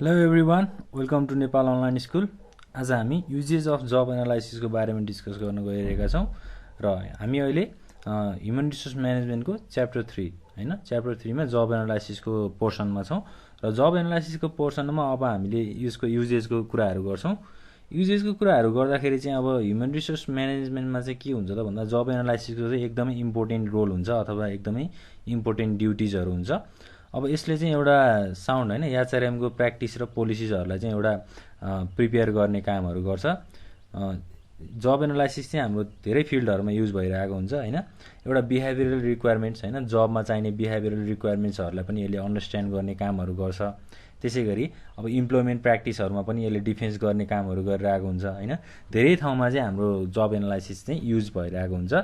Hello everyone, welcome to Nepal Online School. आज हामी usages of जब एनालाइसिसको बारेमा डिस्कस गर्न गइरहेका छौँ र हामी अहिले ह्युमन रिसोर्स म्यानेजमेन्टको च्याप्टर 3 हैन च्याप्टर 3 मा जब एनालाइसिसको पोर्सनमा छौँ र जब एनालाइसिसको पोर्सनमा अब हामीले यसको युजेजको कुराहरू गर्छौँ। युजेजको कुराहरू गर्दाखेरि चाहिँ अब ह्युमन रिसोर्स म्यानेजमेन्टमा चाहिँ के हुन्छ त भन्दा जब एनालाइसिसको चाहिँ एकदमै इम्पोर्टेन्ट रोल हुन्छ अथवा एकदमै इम्पोर्टेन्ट ड्युटिजहरू हुन्छ। अब यसले चाहिँ एउटा साउन्ड हैन एचआरएमको प्र्याक्टिस र पोलिसिजहरूलाई चाहिँ एउटा प्रिपेयर गर्ने कामहरू गर्छ। जब एनालाइसिस चाहिँ हाम्रो धेरै फिल्डहरूमा युज भइरहेको हुन्छ हैन। एउटा बिहेभियरल रिक्वायरमेन्ट्स हैन, जबमा चाहिने बिहेभियरल रिक्वायरमेन्ट्सहरूलाई पनि यसले अन्डरस्ट्यान्ड गर्ने कामहरू गर्छ। त्यसैगरी अब इम्प्लोइमेन्ट प्र्याक्टिसहरूमा पनि यसले डिफेन्स गर्ने कामहरू गरिरहेको हुन्छ हैन। धेरै ठाउँमा चाहिँ हाम्रो जब एनालाइसिस चाहिँ युज भइरहेको हुन्छ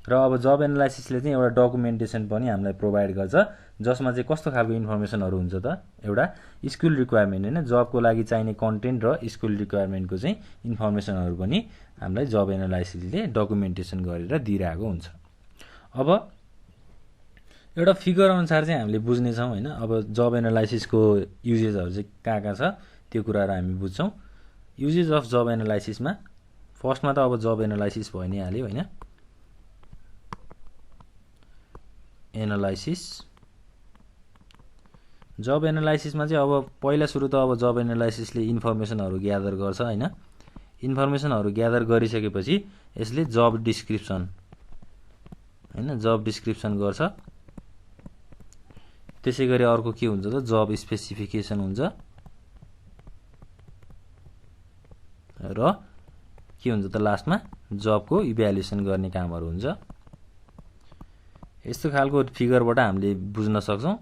र अब जब एनालाइसिसले चाहिँ एउटा डकुमेन्टेसन पनि हामीलाई प्रोभाइड गर्छ, जसमा चाहिँ कस्तो खालको इन्फर्मेसनहरू हुन्छ त एउटा स्किल रिक्वायरमेन्ट हैन, जबको लागि चाहिने कन्टेन्ट र स्किल रिक्वायरमेन्टको चाहिँ इन्फर्मेसनहरू पनि हामीलाई जब एनालाइसिसले डकुमेन्टेसन गरेर दिइरहेको हुन्छ। अब एउटा फिगर अनुसार चाहिँ हामीले बुझ्नेछौँ हैन। अब जब एनालाइसिसको युजेसहरू चाहिँ कहाँ छ त्यो कुराहरू हामी बुझ्छौँ। युजेस अफ जब एनालाइसिसमा फर्स्टमा त अब जब एनालाइसिस भइ नै हाल्यो हैन। एनालाइसिस जब एनालाइसिसमा चाहिँ अब पहिला सुरु त अब जब एनालाइसिसले इन्फर्मेसनहरू ग्यादर गर्छ हैन। इन्फर्मेसनहरू ग्यादर गरिसकेपछि यसले जब डिस्क्रिप्सन हैन, जब डिस्क्रिप्सन गर्छ। त्यसैगरी अर्को के हुन्छ त जब स्पेसिफिकेसन हुन्छ र के हुन्छ त लास्टमा जबको इभ्यालुएसन गर्ने कामहरू हुन्छ। यस्तो खालको फिगरबाट हामीले बुझ्न सक्छौँ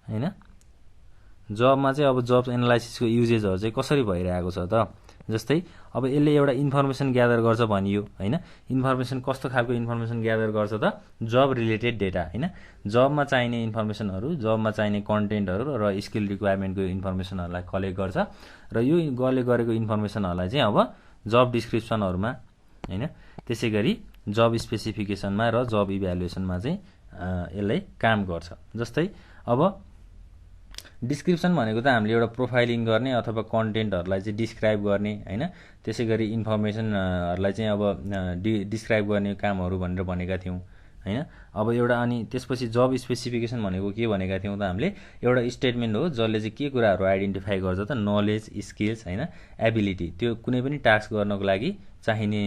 हैन। जबमा चाहिँ अब जब एनालाइसिसको युजेसहरू चाहिँ कसरी भइरहेको छ त, जस्तै अब यसले एउटा इन्फर्मेसन ग्यादर गर्छ भनियो हैन। इन्फर्मेसन कस्तो खालको इन्फर्मेसन ग्यादर गर्छ त जब रिलेटेड डेटा हैन। जबमा चाहिने इन्फर्मेसनहरू, जबमा चाहिने कन्टेन्टहरू र स्किल रिक्वायरमेन्टको इन्फर्मेसनहरूलाई कलेक्ट गर्छ र यो गरेको इन्फर्मेसनहरूलाई चाहिँ अब जब डिस्क्रिप्सनहरूमा हैन, त्यसैगरी जब स्पेसिफिकेसनमा र जब इभ्यालुएसनमा चाहिँ यसले काम गर्छ। जस्तै अब डिस्क्रिप्सन भनेको त हामीले एउटा प्रोफाइलिङ गर्ने अथवा कन्टेन्टहरूलाई चाहिँ डिस्क्राइब गर्ने हैन। त्यसैगरी इन्फर्मेसनहरूलाई चाहिँ अब डिस्क्राइब गर्ने कामहरू भनेर भनेका थियौँ हैन। अब एउटा अनि त्यसपछि जब स्पेसिफिकेसन भनेको के भनेका थियौँ त हामीले, एउटा स्टेटमेन्ट हो जसले चाहिँ के कुराहरू आइडेन्टिफाई गर्छ त नलेज, स्किल्स हैन, एबिलिटी, त्यो कुनै पनि टास्क गर्नको लागि चाहिने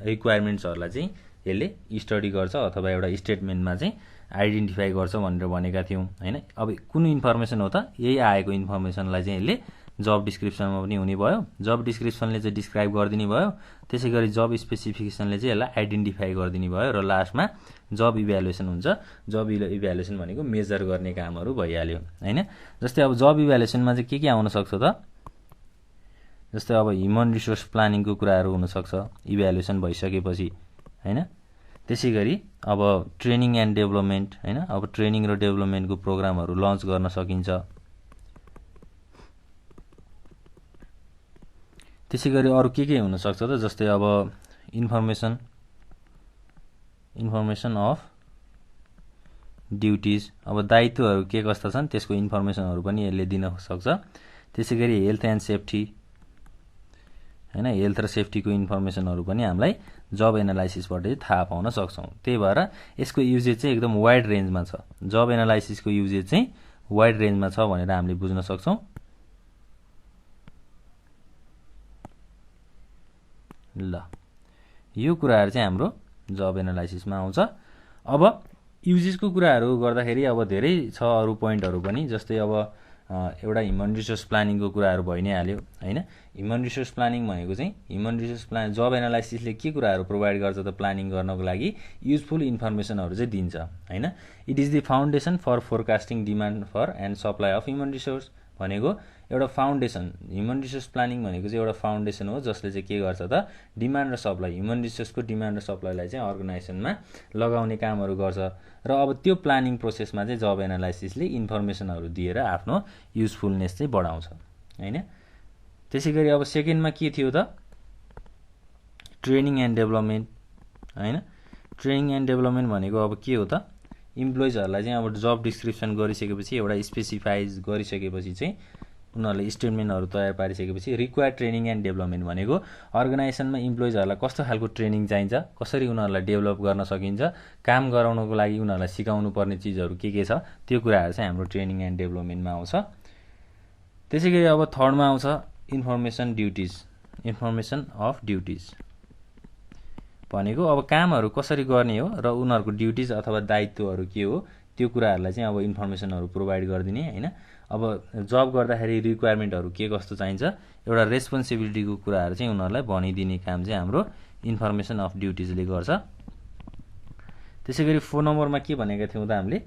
रिक्वायरमेन्ट्सहरूलाई चाहिँ यसले स्टडी गर्छ अथवा एउटा स्टेटमेन्टमा चाहिँ आइडेन्टिफाई गर्छ भनेर भनेका थियौँ हैन। अब कुन इन्फर्मेसन हो त, यही आएको इन्फर्मेसनलाई चाहिँ यसले जब डिस्क्रिप्सनमा पनि हुने भयो, जब डिस्क्रिप्सनले चाहिँ डिस्क्राइब गरिदिने भयो, त्यसैगरी जब स्पेसिफिकेसनले चाहिँ यसलाई आइडेन्टिफाई गरिदिने भयो र लास्टमा जब इभ्यालुएसन हुन्छ। जब इभ्यालुएसन भनेको मेजर गर्ने कामहरू भइहाल्यो हैन। जस्तै अब जब इभ्यालुएसनमा चाहिँ के आउन सक्छ त, जस्तै अब ह्युमन रिसोर्स प्लानिङको कुराहरू हुनसक्छ इभ्यालुएसन भइसकेपछि हैन। त्यसैगरी अब ट्रेनिङ एन्ड डेभलपमेन्ट हैन, अब ट्रेनिङ र डेभलपमेन्टको प्रोग्रामहरू लन्च गर्न सकिन्छ। त्यसैगरी अरू के हुन सक्छ त, जस्तै अब इन्फर्मेसन अफ ड्युटिज, अब दायित्वहरू के कस्ता छन् त्यसको इन्फर्मेसनहरू पनि यसले दिन सक्छ। त्यसैगरी हेल्थ एन्ड सेफ्टी हैन, हेल्थ र सेफ्टीको इन्फर्मेसनहरू पनि हामीलाई जब एनालाइसिसबाट चाहिँ थाहा पाउन सक्छौँ। त्यही भएर यसको युजेज चाहिँ एकदम वाइड रेन्जमा छ। जब एनालाइसिसको युजेज चाहिँ वाइड रेन्जमा छ भनेर हामीले बुझ्न सक्छौँ। ल, यो कुराहरू चाहिँ हाम्रो जब एनालाइसिसमा आउँछ। अब युजेसको कुराहरू गर्दाखेरि अब धेरै छ अरू पोइन्टहरू पनि, जस्तै अब एउटा ह्युमन रिसोर्स प्लानिङको कुराहरू भइ नै हाल्यो हैन। ह्युमन रिसोर्स प्लानिङ भनेको चाहिँ ह्युमन रिसोर्स जब एनालाइसिसले के कुराहरू प्रोभाइड गर्छ त प्लानिङ गर्नको लागि युजफुल इन्फर्मेसनहरू चाहिँ दिन्छ हैन। It is the foundation for forecasting demand for and supply of human resource भनेको एउटा फाउन्डेसन, ह्युमन रिसोर्स प्लानिङ भनेको चाहिँ एउटा फाउन्डेसन हो जसले चाहिँ के गर्छ त डिमान्ड र सप्लाई, ह्युमन रिसोर्सको डिमान्ड र सप्लाईलाई चाहिँ अर्गनाइजेसनमा लगाउने कामहरू गर्छ र अब त्यो प्लानिङ प्रोसेसमा चाहिँ जब एनालाइसिसले इन्फर्मेसनहरू दिएर आफ्नो युजफुलनेस चाहिँ बढाउँछ हैन। त्यसैगरी अब सेकेन्डमा के थियो त ट्रेनिङ एन्ड डेभलपमेन्ट हैन। ट्रेनिङ एन्ड डेभलपमेन्ट भनेको अब के हो त, इम्प्लोइजहरूलाई चाहिँ अब जब डिस्क्रिप्सन गरिसकेपछि एउटा स्पेसिफाइज गरिसकेपछि चाहिँ उनीहरूले स्टेटमेन्टहरू तयार पारिसकेपछि रिक्वायर्ड ट्रेनिङ एन्ड डेभलपमेन्ट भनेको अर्गनाइजेसनमा इम्प्लोइजहरूलाई कस्तो खालको ट्रेनिङ चाहिन्छ, कसरी उनीहरूलाई डेभलप गर्न सकिन्छ, काम गराउनको लागि उनीहरूलाई सिकाउनु पर्ने चिजहरू के छ, त्यो कुराहरू चाहिँ हाम्रो ट्रेनिङ एन्ड डेभलपमेन्टमा आउँछ। त्यसै गरी अब थर्डमा आउँछ इन्फर्मेसन अफ ड्युटिज भनेको अब कामहरू कसरी गर्ने हो र उनीहरूको ड्युटिज अथवा दायित्वहरू के हो त्यो कुराहरूलाई चाहिँ अब इन्फर्मेसनहरू प्रोभाइड गरिदिने हैन। अब जब गर्दाखेरि रिक्वायरमेन्टहरू के कस्तो चाहिन्छ, एउटा रेस्पोन्सिबिलिटीको कुराहरू चाहिँ उनीहरूलाई भनिदिने काम चाहिँ हाम्रो इन्फर्मेसन अफ ड्युटिजले गर्छ। त्यसै गरी 4 नम्बरमा के भनेका थियौँ त हामीले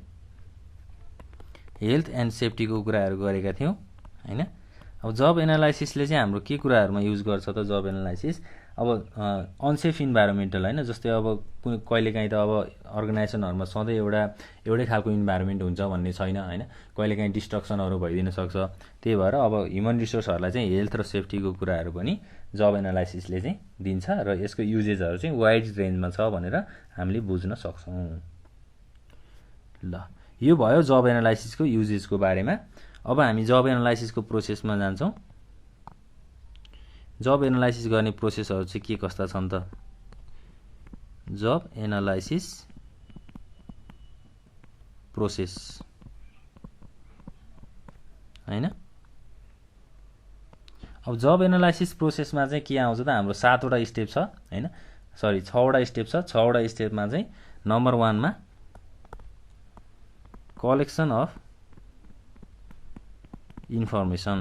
हेल्थ एन्ड सेफ्टीको कुराहरू गरेका थियौँ हैन। अब जब एनालाइसिसले चाहिँ हाम्रो के कुराहरूमा युज गर्छ त जब एनालाइसिस, अब अनसेफ इन्भाइरोमेन्टल हैन, जस्तै अब कहिलेकाहीँ त अब अर्गनाइजेसनहरूमा सधैँ एउटै खालको इन्भाइरोमेन्ट हुन्छ भन्ने छैन हैन, कहिलेकाहीँ डिस्ट्रक्सनहरू भइदिन सक्छ। त्यही भएर अब ह्युमन रिसोर्सहरूलाई चाहिँ हेल्थ र सेफ्टीको कुराहरू पनि जब एनालाइसिसले चाहिँ दिन्छ र यसको युजेजहरू चाहिँ वाइड रेन्जमा छ भनेर हामीले बुझ्न सक्छौँ। ल यो भयो जब एनालाइसिसको युजेजको बारेमा। अब हामी जब एनालाइसिसको प्रोसेसमा जान्छौँ। जब एनालाइसिस गर्ने प्रोसेसहरू चाहिँ के कस्ता छन् त? जब एनालाइसिस प्रोसेस हैन। अब जब एनालाइसिस प्रोसेसमा चाहिँ के आउँछ त हाम्रो 7 वटा स्टेप छ हैन, सरी 6 वटा स्टेप छ। 6 वटा स्टेपमा चाहिँ नम्बर 1 मा collection of information.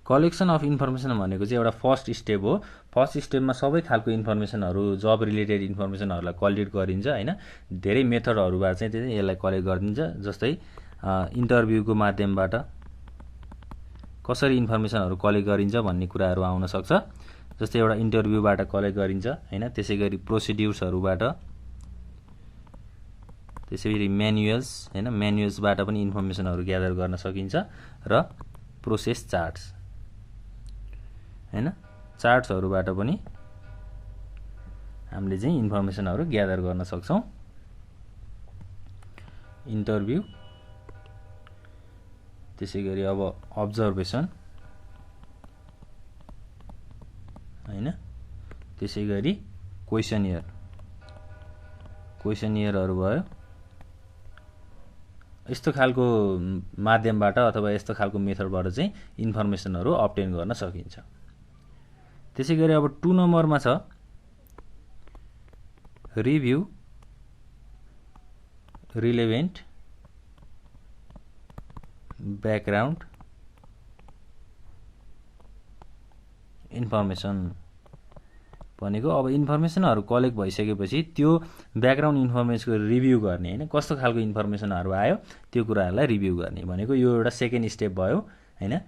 Collection of information भनेको चाहिँ एउटा फर्स्ट स्टेप हो। फर्स्ट स्टेपमा सबै खालको इन्फर्मेसनहरू जब रिलेटेड इन्फर्मेसनहरूलाई कलेक्ट गरिन्छ हैन। धेरै मेथडहरूबाट चाहिँ यसलाई कलेक्ट गरिन्छ, जस्तै इन्टरभ्यूको माध्यमबाट कसरी इन्फर्मेसनहरू कलेक्ट गरिन्छ भन्ने कुराहरू आउन सक्छ। जस्तै एउटा इन्टरभ्यूबाट कलेक्ट गरिन्छ हैन। त्यसै गरी प्रोसिड्युर्सहरूबाट, त्यसै गरी म्यानुअल्स हैन, म्यानुअल्सबाट पनि इन्फर्मेसनहरू ग्यादर गर्न सकिन्छ र प्रोसेस चार्ट्स हैन, चार्ट्सहरूबाट पनि हामीले चाहिँ इन्फर्मेसनहरू ग्यादर गर्न सक्छौँ। इन्टरभ्यू, त्यसै गरी अब अब्जर्भेसन हैन, त्यसै गरी क्वेसनियरहरू भयो। यस्तो खालको माध्यमबाट अथवा यस्तो खालको मेथडबाट चाहिँ इन्फर्मेसनहरू अब्टेन गर्न सकिन्छ। त्यसै गरी अब 2 नम्बरमा छ रिभ्यू रिलेभेन्ट ब्याकग्राउन्ड इन्फर्मेसन भनेको अब इन्फर्मेसनहरू कलेक्ट भइसकेपछि त्यो ब्याकग्राउन्ड इन्फर्मेसनको रिभ्यू गर्ने हैन, कस्तो खालको इन्फर्मेसनहरू आयो त्यो कुराहरूलाई रिभ्यू गर्ने भनेको यो एउटा सेकेन्ड स्टेप भयो हैन।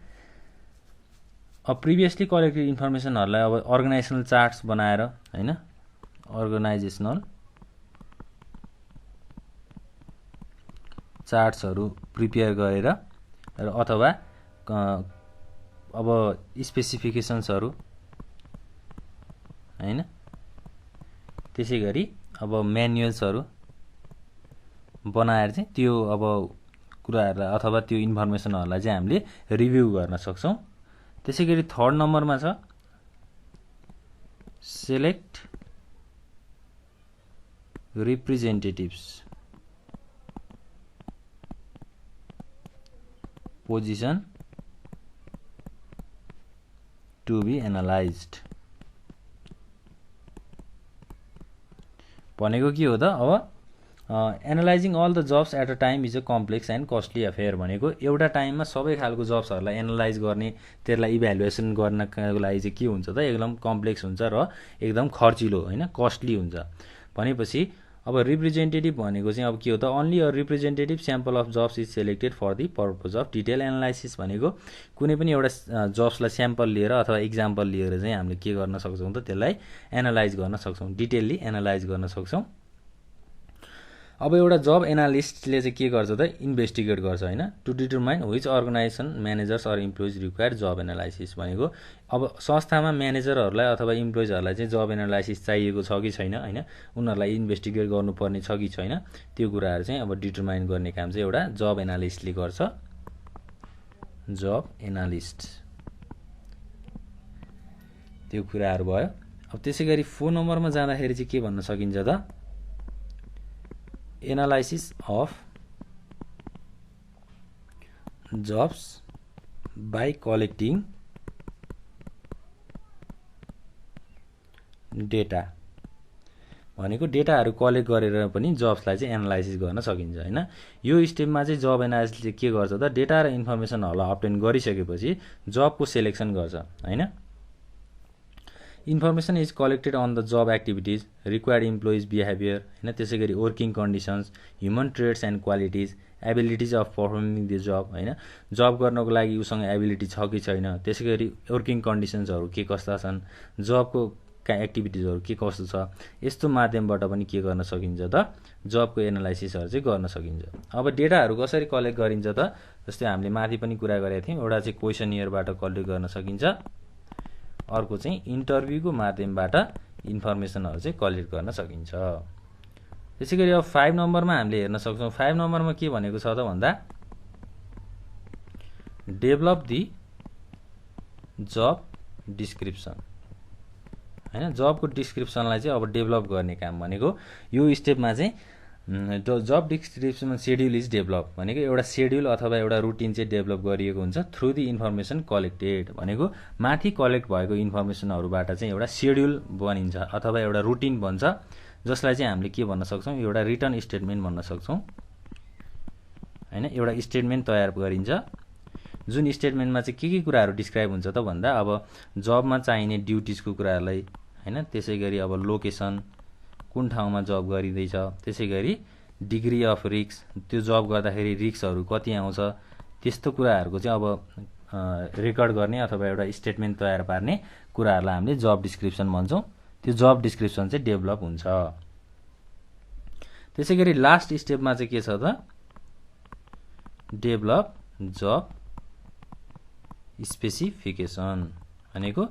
अब प्रिभियसली कलेक्टेड इन्फर्मेसनहरूलाई अब अर्गनाइजेसनल चार्ट्स बनाएर हैन, अर्गनाइजेसनल चार्ट्सहरू प्रिपेयर गरेर र अथवा अब स्पेसिफिकेसन्सहरू हैन, त्यसै गरी अब म्यानुअल्सहरू बनाएर चाहिँ त्यो अब कुराहरूलाई अथवा त्यो इन्फर्मेसनहरूलाई चाहिँ हामीले रिभ्यू गर्न सक्छौँ। त्यसै गरी 3rd नम्बरमा छ select representatives position to be analysed भनेको के हो त? अब analysing all the jobs at a time is a complex and costly affair भनेको एउटा टाइममा सबै खालको जब्सहरूलाई एनालाइज गर्ने, त्यसलाई इभ्यालुएसन गर्नको लागि चाहिँ के हुन्छ त एकदम कम्प्लेक्स हुन्छ र एकदम खर्चिलो हैन, कस्टली हुन्छ। भनेपछि अब रिप्रेजेन्टेटिभ भनेको चाहिँ अब के हो त? Only a representative sample of jobs is selected for the purpose of detail analysis भनेको कुनै पनि एउटा जब्सलाई स्याम्पल लिएर अथवा इक्जाम्पल लिएर चाहिँ हामीले के गर्न सक्छौँ त त्यसलाई एनालाइज गर्न सक्छौँ, डिटेलली एनालाइज गर्न सक्छौँ। अब एउटा जब एनालिस्टले चाहिँ के गर्छ त इन्भेस्टिगेट गर्छ हैन to determine which organisation managers or employees require job analysis भनेको अब संस्थामा म्यानेजरहरूलाई अथवा इम्प्लोइजहरूलाई चाहिँ जब एनालाइसिस चाहिएको छ कि छैन हैन उनीहरूलाई इन्भेस्टिगेट गर्नुपर्ने छ कि छैन त्यो कुराहरू चाहिँ अब डिटरमाइन गर्ने काम चाहिँ एउटा जब एनालिस्टले गर्छ जब एनालिस्ट त्यो कुराहरू भयो अब त्यसैगरी 4 नम्बरमा जाँदाखेरि चाहिँ के भन्न सकिन्छ त analysis of jobs by collecting data भनेको डेटाहरू कलेक्ट गरेर पनि जब्सलाई चाहिँ एनालाइसिस गर्न सकिन्छ हैन यो स्टेपमा चाहिँ जब एनालिसिसले के गर्छ त डेटा र इन्फर्मेसनहरुलाई अब्टेन गरिसकेपछि जबको सेलेक्सन गर्छ हैन information is collected on the job activities required employees behaviour हैन त्यसैगरी working conditions human traits and qualities abilities of performing the job हैन जब गर्नको लागि उसँग एबिलिटी छ कि छैन त्यसैगरी वर्किङ कन्डिसन्सहरु के कस्ता छन् जबको एक्टिभिटिजहरु के कस्तो छ यस्तो माध्यमबाट पनि के गर्न सकिन्छ त जबको एनालाइसिसहरु चाहिँ गर्न सकिन्छ अब डेटाहरु कसरी कलेक्ट गरिन्छ त जस्तै हामीले माथि पनि कुरा गरेका थियौं एउटा चाहिँ क्वेशनियरबाट कलेक्ट गर्न सकिन्छ अर्को चाहिँ इन्टरभ्युको माध्यमबाट इन्फर्मेसनहरु चाहिँ कलेक्ट गर्न सकिन्छ त्यसैगरी अब 5 नम्बरमा हामीले हेर्न सक्छौं 5 नम्बरमा के भनेको छ त भन्दा डेभलप दी जब डिस्क्रिप्सन हैन जबको डिस्क्रिप्सनलाई चाहिँ अब डेभलप गर्ने काम भनेको यो स्टेपमा चाहिँ जब डिस्क्रिप्सनमा शेड्युल इज डेभलप भनेको एउटा शेड्युल अथवा एउटा रुटिन चाहिँ डेभलप गरिएको हुन्छ थ्रु दी इन्फर्मेसन कलेक्टेड भनेको माथि कलेक्ट भएको इन्फर्मेसनहरुबाट चाहिँ एउटा शेड्युल बनिन्छ अथवा एउटा रुटिन बन्छ जसलाई चाहिँ हामीले के भन्न सक्छौं एउटा रिटर्न स्टेटमेन्ट भन्न सक्छौं हैन एउटा स्टेटमेन्ट तयार गरिन्छ जुन स्टेटमेन्टमा चाहिँ के कुराहरु डिस्क्राइब हुन्छ त भन्दा अब जबमा चाहिने ड्युटिजको कुराहरुलाई हैन त्यसैगरी अब लोकेसन कुन ठाउँमा जब गरिदैछ त्यसैगरी डिग्री अफ रिस्क त्यो जब गर्दाखेरि रिस्कहरु कति आउँछ त्यस्तो कुराहरुको चाहिँ अब रेकर्ड गर्ने अथवा एउटा स्टेटमेन्ट तयार पार्ने कुराहरुलाई हामीले जब डिस्क्रिप्सन भन्छौं त्यो जब डिस्क्रिप्सन चाहिँ डेभलप हुन्छ त्यसैगरी लास्ट स्टेपमा चाहिँ के छ त डेभलप जब स्पेसिफिकेसन भनेको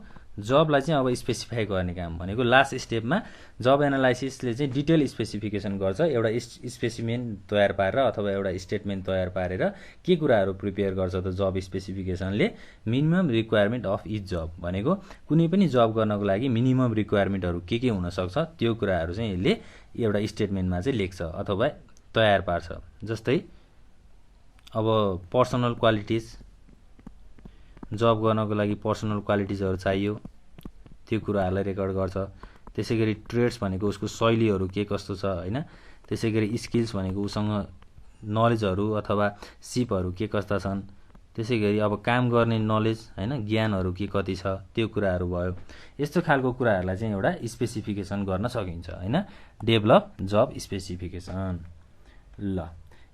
जबलाई चाहिँ अब स्पेसिफाई गर्ने काम भनेको लास्ट स्टेपमा जब एनालाइसिसले चाहिँ डिटेल स्पेसिफिकेसन गर्छ एउटा स्पेसिमेन तयार पारेर अथवा एउटा स्टेटमेन्ट तयार पारेर के कुराहरु प्रिपेयर गर्छ त जब स्पेसिफिकेसनले मिनिमम रिक्वायरमेन्ट अफ इच जब भनेको कुनै पनि जब गर्नको लागि मिनिमम रिक्वायरमेन्टहरु के हुन सक्छ त्यो कुराहरु चाहिँ यसले एउटा स्टेटमेन्टमा चाहिँ लेख्छ अथवा तयार पार्छ जस्तै अब पर्सनल क्वालिटिज जब गर्नको लागि पर्सनल क्वालिटिजहरु चाहियो त्यो कुराहरुलाई रेकर्ड गर्छ त्यसैगरी ट्रेड्स भनेको उसको शैलीहरु के कस्तो छ हैन त्यसैगरी स्किल्स भनेको उसँग नलेजहरु अथवा सिपहरु के कस्ता छन् त्यसैगरी अब काम गर्ने नलेज हैन ज्ञानहरु के कति छ त्यो कुराहरु भयो यस्तो खालको कुराहरुलाई चाहिँ एउटा स्पेसिफिकेसन गर्न सकिन्छ हैन डेभलप जब स्पेसिफिकेसन ल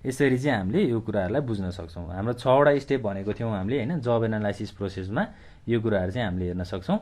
यसरी चाहिँ हामीले यो कुराहरुलाई बुझ्न सक्छौं हाम्रो 6 वटा स्टेप भनेको थियौं हामीले हैन जब एनालाइसिस प्रोसेसमा यो कुराहरु चाहिँ हामीले हेर्न सक्छौं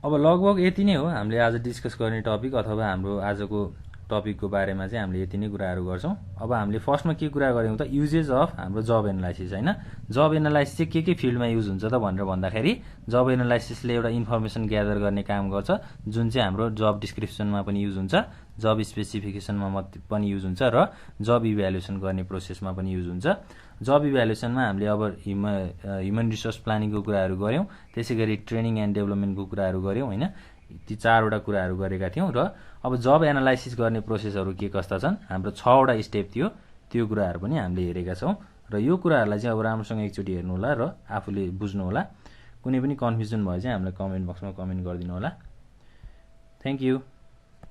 अब लगभग यति नै हो हामीले आज डिस्कस गर्ने टपिक अथवा हाम्रो आजको टपिकको बारेमा चाहिँ हामीले यति नै कुराहरु गर्छौं अब हामीले फर्स्टमा के कुरा गर्यौं त युजेस अफ हाम्रो जब एनालाइसिस हैन जब एनालाइसिस चाहिँ के फिल्डमा युज हुन्छ त भनेर भन्दाखेरि जब एनालाइसिसले एउटा इन्फर्मेसन ग्यादर गर्ने काम गर्छ जुन चाहिँ हाम्रो जब डिस्क्रिप्सनमा पनि युज हुन्छ जब स्पेसिफिकेसनमा पनि युज हुन्छ र जब इभ्यालुएसन गर्ने प्रोसेसमा पनि युज हुन्छ जब इभ्यालुएसनमा हामीले अब ह्युमन रिसोर्स प्लानिङको कुराहरु गर्यौं त्यसैगरी ट्रेनिङ एन्ड डेभलपमेन्टको कुराहरु गर्यौं हैन ती 4 वटा कुराहरु गरेका थियौं र अब जब एनालाइसिस गर्ने प्रोसेसहरु के कस्ता छन् हाम्रो 6 वटा स्टेप थियो त्यो कुराहरु पनि हामीले हेरेका छौं र यो कुराहरुलाई चाहिँ अब राम्रोसँग एकचोटी हेर्नु होला र आफूले बुझ्नु होला कुनै पनि कन्फ्युजन भए चाहिँ हामीलाई कमेन्ट बक्समा कमेन्ट गरिदिनु होला थ्यांक यू